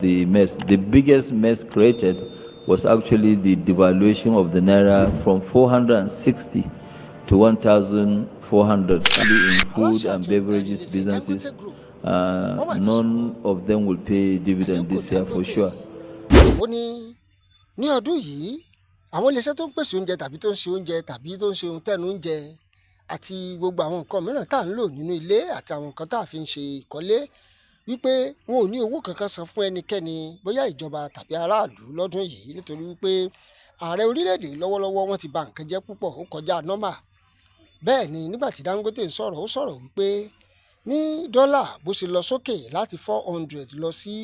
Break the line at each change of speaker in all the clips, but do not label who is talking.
The mess, the biggest mess created was actually the devaluation of the naira from 460 to 1,400 in food and beverages businesses. None of them will pay dividend this year for sure.
ó ní ọdún yìí àwọn iléeṣẹ́ tó ń pèsè oúnjẹ tàbí tó ń ṣe oúnjẹ tàbí tó ń ṣe ohun tẹ́nu ń jẹ àti gbogbo àwọn nǹkan mìíràn tá à ń lò nínú ilé àti àwọn nǹkan tá a fi ń ṣe ìkọ́lé wípé wọn ò ní owó kankan san fún ẹnikẹ́ni bóyá ìjọba tàbí aráàlú lọ́dún yìí nítorí wípé ààrẹ orílẹ̀-èdè lọ́wọ́lọ́wọ́ wọ́n ti bà nǹkan jẹ́ púpọ̀ ó kọjá nọ́mà. Bẹ́ẹ̀ ni nígbà tí Dangote ń sọ̀rọ̀ ó sọ̀rọ̀ wípé ní dọ́là bó ṣe lọ sókè láti 400 lọ sí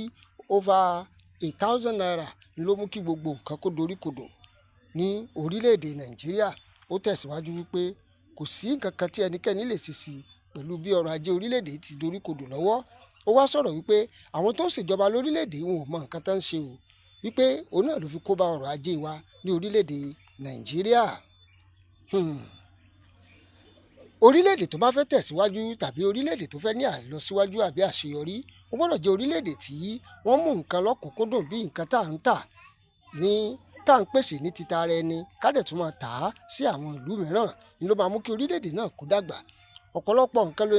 over 1,000 naira ló mú kí gbogbo nǹkan kó doríkodò ní orílẹ̀-èdè Nàìjíríà. Ó tẹ̀síwájú wípé kò sí nǹkan kan tí ẹnikẹ́ni lè ṣe sí pẹ̀lú bí ọrọ̀ ajé orílẹ̀-èdè ti doríkodò lọ́wọ́. Ó wá sọ̀rọ̀ wípé àwọn tó ń ṣèjọba lórílẹ̀-èdè wọn ò mọ nǹkan tó ń ṣe o wípé òun náà ló fi kó bá ọrọ̀ ajé wa ní orílẹ̀-èdè Nàìjíríà. Orílẹ̀-èdè tó bá fẹ́ tẹ̀síwájú tàbí orílẹ̀-èdè tó fẹ́ ní àlọsíwájú àbí àṣeyọrí ó gbọ́dọ̀ jẹ́ orílẹ̀-èdè tí wọ́n mú nǹkan lọ́kùnkúndùn bí nǹkan tá à ń tà ní tá à ń pèsè ní títa ara ẹni ká dẹ̀ tún máa tà á sí àwọn ìlú mìíràn ni ló máa mú kí orílẹ̀-èdè náà kó dàgbà. Ọ̀pọ̀lọpọ̀ nǹkan ló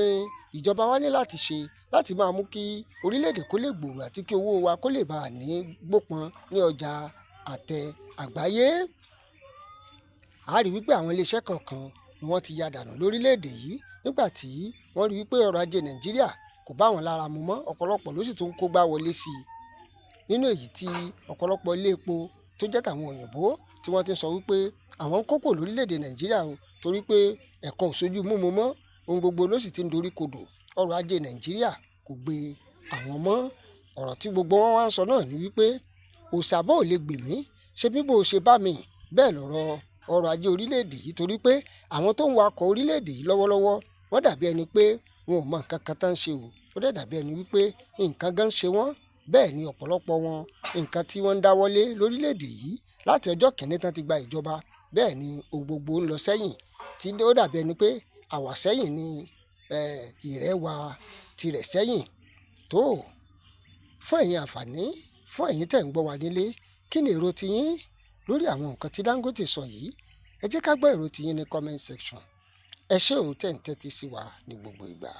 ìjọba wa ní láti ṣe láti máa mú kí orílẹ̀-èdè kó lè gbòòrò àti kí owó wa kó lè bá a ní gbópọn ní ọjà àtẹ àgbáyé. A rí wípé àwọn iléeṣẹ́ kọ̀ọ̀kan ni wọ́n ti ya dànù lórílẹ̀-èdè yìí nígbà tí wọ́n rí wípé ọrọ̀ ajé Nàìjíríà kò bá wọn lára mu mọ́. Ọ̀pọ̀lọpọ̀ ló sì tún kó gbá wọlé sí i nínú èyí tí ọ̀pọ̀lọpọ̀ ilé epo tó jẹ́ tàwọn òyìnbó tí wọ́n ti sọ wípé àwọn ń kókò lórílẹ̀-èdè Nàìjíríà o torí pé ẹ̀kọ́ ò sójú múmu mọ́ ohun gbogbo ló sì ti ń dorí kodò ọrọ̀ ajé Nàìjíríà kò gbé àwọn mọ́. Ọ̀rọ̀ tí gbogbo wọn wá ń sọ náà ni wípé òṣàbọ̀ ò lè gbè mí ṣe bí bó ṣe bá mi bẹ́ẹ̀ lọ̀rọ̀ ọrọ̀ ajé orílẹ̀-èdè yìí torí pé àwọn tó ń wakọ̀ orílẹ̀-èdè yìí lọ́wọ́lọ́wọ́ wọ́n dàbí ẹni pé wọn ò mọ nǹkan kan tán ń ṣe o ó dẹ̀ dàbí ẹni wípé nǹkan gan ń ṣe wọ́n. Bẹ́ẹ̀ ni ọ̀pọ̀lọpọ̀ wọn nǹkan tí wọ́n ń dáwọ́lé lórílẹ̀-èdè yìí láti ọjọ́ kìíní tán ti gba ìjọba bẹ́ẹ̀ ni ohun gbogbo ń lọ sẹ́yìn tí ó dàbí ẹni pé àwàsẹ́yìn ni ìrẹ́ wa tirẹ̀ sẹ́yìn tó. Fún ẹ̀yin àǹfààní fún ẹ̀yin tẹ̀ ń gbọ́ wa nílé kí ni èrò tiyín lórí àwọn nǹkan tí Dangote sọ yìí? Ẹ jẹ́ ká gbọ́ èrò tiyín ní comment section. Ẹ ṣé o tẹ̀ ń tẹ́tí sí wa ní gbogbo ìgbà.